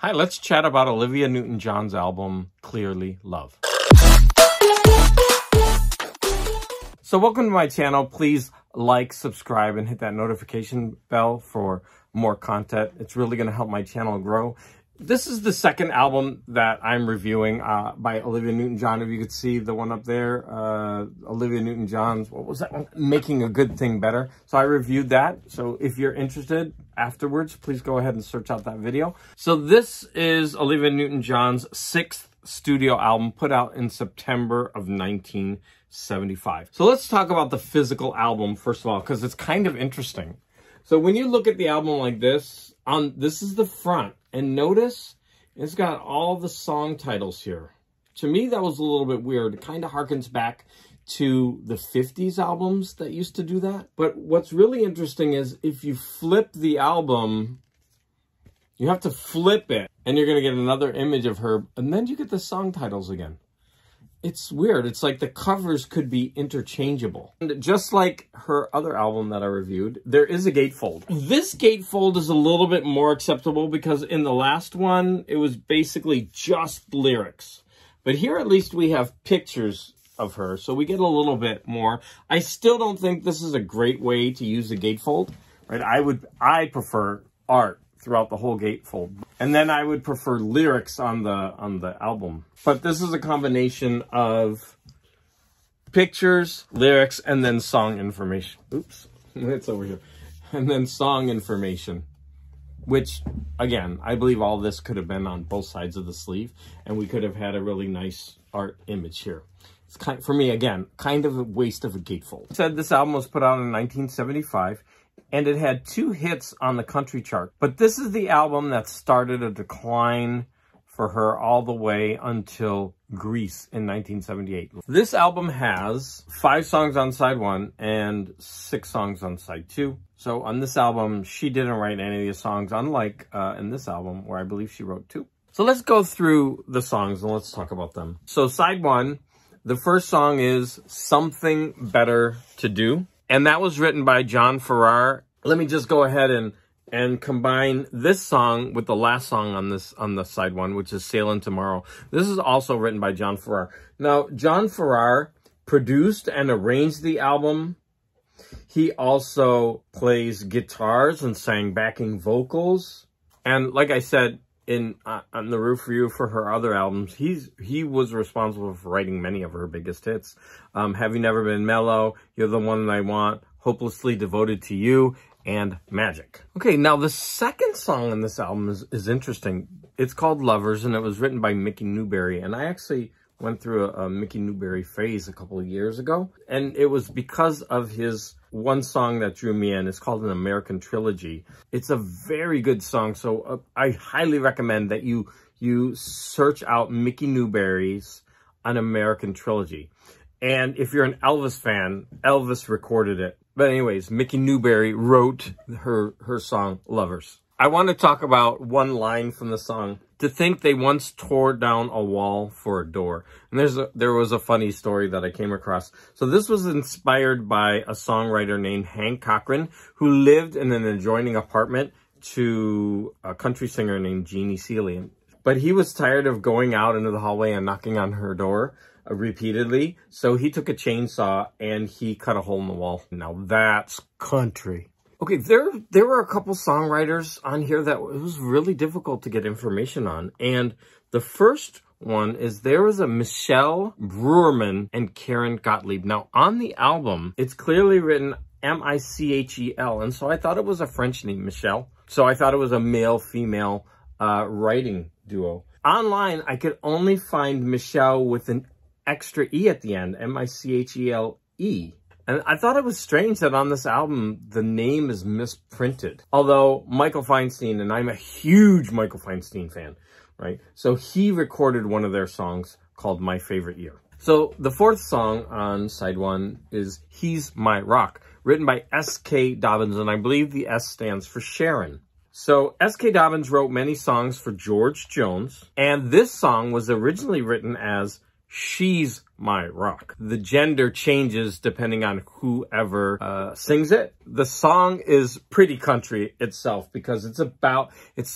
Hi, let's chat about Olivia Newton-John's album, Clearly Love. So welcome to my channel. Please like, subscribe, and hit that notification bell for more content. It's really going to help my channel grow. This is the second album that I'm reviewing by Olivia Newton-John. If you could see the one up there, Olivia Newton-John's, what was that one? Making a Good Thing Better. So I reviewed that. So if you're interested afterwards, please go ahead and search out that video. So this is Olivia Newton-John's 6th studio album, put out in September of 1975. So let's talk about the physical album, first of all, because it's kind of interesting. So when you look at the album like this, this is the front. And notice it's got all the song titles here. To me, that was a little bit weird. It kind of harkens back to the 50s albums that used to do that. But what's really interesting is if you flip the album, you have to flip it and you're going to get another image of her. And then you get the song titles again. It's weird. It's like the covers could be interchangeable. And just like her other album that I reviewed, there is a gatefold. This gatefold is a little bit more acceptable because in the last one, it was basically just lyrics. But here at least we have pictures of her, so we get a little bit more. I still don't think this is a great way to use the gatefold. Right? I prefer art throughout the whole gatefold. And then I would prefer lyrics on the album. But this is a combination of pictures, lyrics, and then song information. Oops, it's over here. And then song information, which, again, I believe all this could have been on both sides of the sleeve, and we could have had a really nice art image here. It's for me, again, kind of a waste of a gatefold. I said this album was put out in 1975. And it had 2 hits on the country chart. But this is the album that started a decline for her all the way until Grease in 1978. This album has 5 songs on side 1 and 6 songs on side 2. So on this album, she didn't write any of the songs, unlike in this album where I believe she wrote 2. So let's go through the songs and let's talk about them. So side 1, the first song is Something Better to Do. And that was written by John Farrar. Let me just go ahead and combine this song with the last song on the side 1, which is Sailin' Tomorrow. This is also written by John Farrar. Now, John Farrar produced and arranged the album. He also plays guitars and sang backing vocals. And like I said, on the review for her other albums, he was responsible for writing many of her biggest hits. Have You Never Been Mellow, You're the One That I Want, Hopelessly Devoted to You, and Magic. Okay, now the second song on this album is interesting. It's called Lovers, and it was written by Mickey Newbury. And I actually went through a Mickey Newbury phase a couple of years ago. And it was because of his one song that drew me in. It's called An American Trilogy. It's a very good song. So I highly recommend that you search out Mickey Newbury's An American Trilogy. And if you're an Elvis fan, Elvis recorded it. But anyways, Mickey Newbury wrote her song, Lovers. I want to talk about one line from the song. To think they once tore down a wall for a door. And there was a funny story that I came across. So this was inspired by a songwriter named Hank Cochran, who lived in an adjoining apartment to a country singer named Jeannie Seely. But he was tired of going out into the hallway and knocking on her door repeatedly. So he took a chainsaw and he cut a hole in the wall. Now that's country. Okay, there were a couple songwriters on here that it was really difficult to get information on. And the first one is there was a Michelle Brewerman and Karen Gottlieb. Now, on the album, it's clearly written M-I-C-H-E-L. And so I thought it was a French name, Michelle. So I thought it was a male-female writing duo. Online, I could only find Michelle with an extra E at the end, M-I-C-H-E-L-E. And I thought it was strange that on this album, the name is misprinted. Although Michael Feinstein, and I'm a huge Michael Feinstein fan, right? So he recorded one of their songs called My Favorite Year. So the fourth song on side 1 is He's My Rock, written by S.K. Dobbins, and I believe the S stands for Sharon. So S.K. Dobbins wrote many songs for George Jones, and this song was originally written as She's My Rock. The gender changes depending on whoever sings it. The song is pretty country itself because it's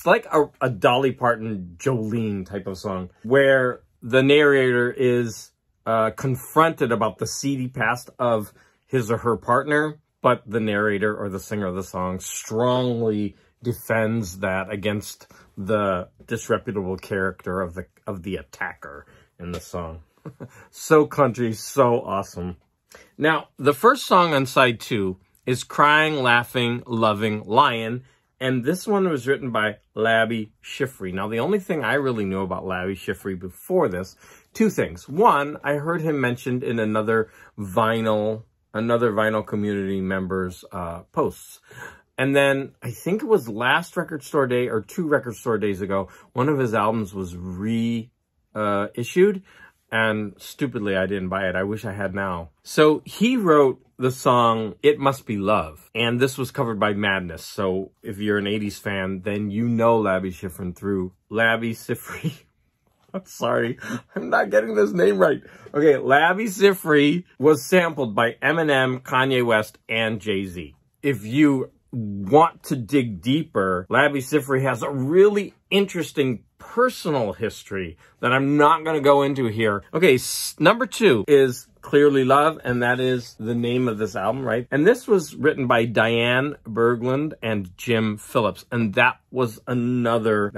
like a Dolly Parton, Jolene type of song where the narrator is confronted about the seedy past of his or her partner, but the narrator or the singer of the song strongly defends that against the disreputable character of the attacker in the song. So country, so awesome. Now, the first song on side 2 is Crying, Laughing, Loving Lion, and this one was written by Labi Siffre. Now, the only thing I really knew about Labi Siffre before this, 2 things. One, I heard him mentioned in another vinyl community member's posts. And then I think it was last record store day or 2 record store days ago, one of his albums was reissued. And stupidly, I didn't buy it. I wish I had now. So he wrote the song, It Must Be Love. And this was covered by Madness. So if you're an 80s fan, then you know Labi Siffre through Labi Siffre. I'm sorry, I'm not getting this name right. Okay, Labi Siffre was sampled by Eminem, Kanye West, and Jay-Z. If you want to dig deeper, Labi Siffre has a really interesting personal history that I'm not going to go into here. Okay, number 2 is Clearly Love, and that is the name of this album, right? And this was written by Diane Berglund and Jim Phillips, and that was another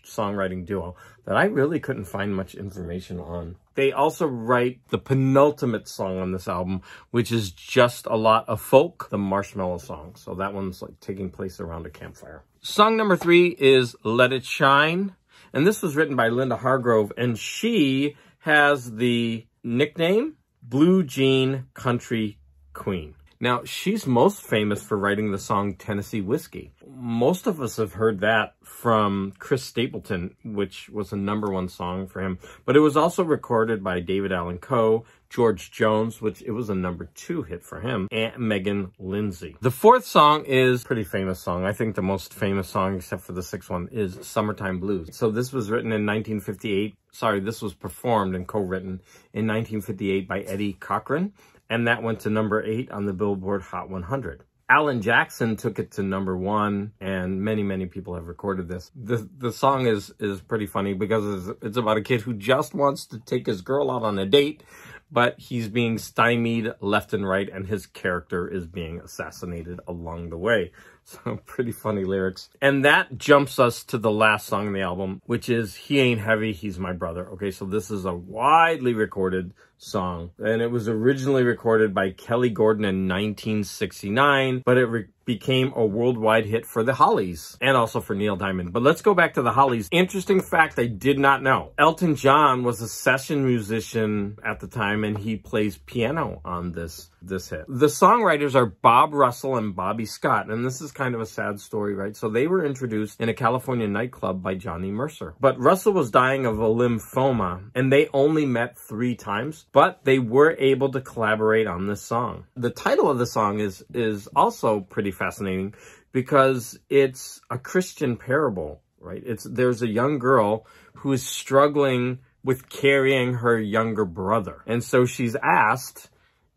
songwriting duo that I really couldn't find much information on. They also write the penultimate song on this album, which is just a lot of folk, the Marshmallow Song. So that one's like taking place around a campfire. Song number 3 is Let It Shine. And this was written by Linda Hargrove, and she has the nickname Blue Jean Country Queen. Now, she's most famous for writing the song Tennessee Whiskey. Most of us have heard that from Chris Stapleton, which was a #1 song for him. But it was also recorded by David Allan Coe, George Jones, which it was a #2 hit for him, and Megan Lindsay. The 4th song is a pretty famous song. I think the most famous song, except for the 6th one, is Summertime Blues. So this was written in 1958. Sorry, this was performed and co-written in 1958 by Eddie Cochran. And that went to #8 on the Billboard Hot 100. Alan Jackson took it to #1, and many, many people have recorded this. The song is pretty funny because it's about a kid who just wants to take his girl out on a date, but he's being stymied left and right, and his character is being assassinated along the way. So pretty funny lyrics. And that jumps us to the last song on the album, which is He Ain't Heavy, He's My Brother. Okay, so this is a widely recorded song, and it was originally recorded by Kelly Gordon in 1969, but it became a worldwide hit for the Hollies and also for Neil Diamond. But let's go back to the Hollies. Interesting fact I did not know. Elton John was a session musician at the time, and he plays piano on this hit. The songwriters are Bob Russell and Bobby Scott, and this is kind of a sad story, right? So they were introduced in a California nightclub by Johnny Mercer. But Russell was dying of a lymphoma, and they only met 3 times, but they were able to collaborate on this song. The title of the song is also pretty fascinating because it's a Christian parable, right? There's a young girl who is struggling with carrying her younger brother. And so she's asked,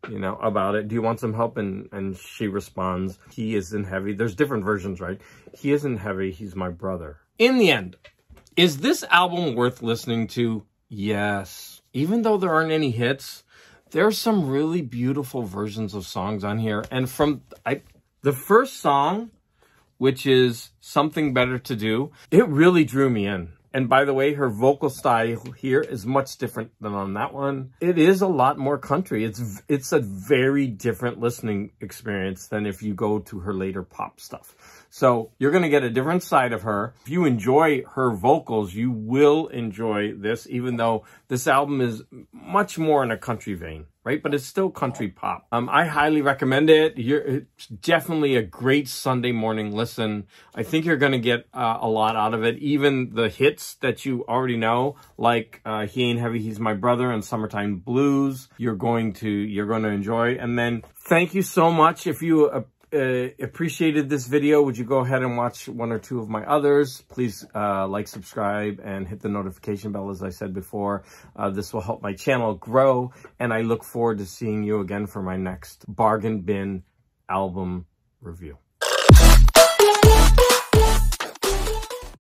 you know, about it. Do you want some help? And she responds, he isn't heavy. There's different versions, right? He isn't heavy. He's my brother. In the end, is this album worth listening to? Yes. Even though there aren't any hits, there's some really beautiful versions of songs on here. And from the first song, which is Something Better to Do, it really drew me in. And by the way, her vocal style here is much different than on that one. It is a lot more country. It's a very different listening experience than if you go to her later pop stuff. So you're going to get a different side of her. If you enjoy her vocals, you will enjoy this, even though this album is much more in a country vein, right? But it's still country pop. I highly recommend it. It's definitely a great Sunday morning listen. I think you're going to get a lot out of it. Even the hits that you already know, like He Ain't Heavy, He's My Brother, and Summertime Blues, you're going to enjoy. And then thank you so much. If you appreciated this video, would you go ahead and watch one or two of my others? Please like, subscribe, and hit the notification bell, as I said before. This will help my channel grow, and I look forward to seeing you again for my next Bargain Bin album review.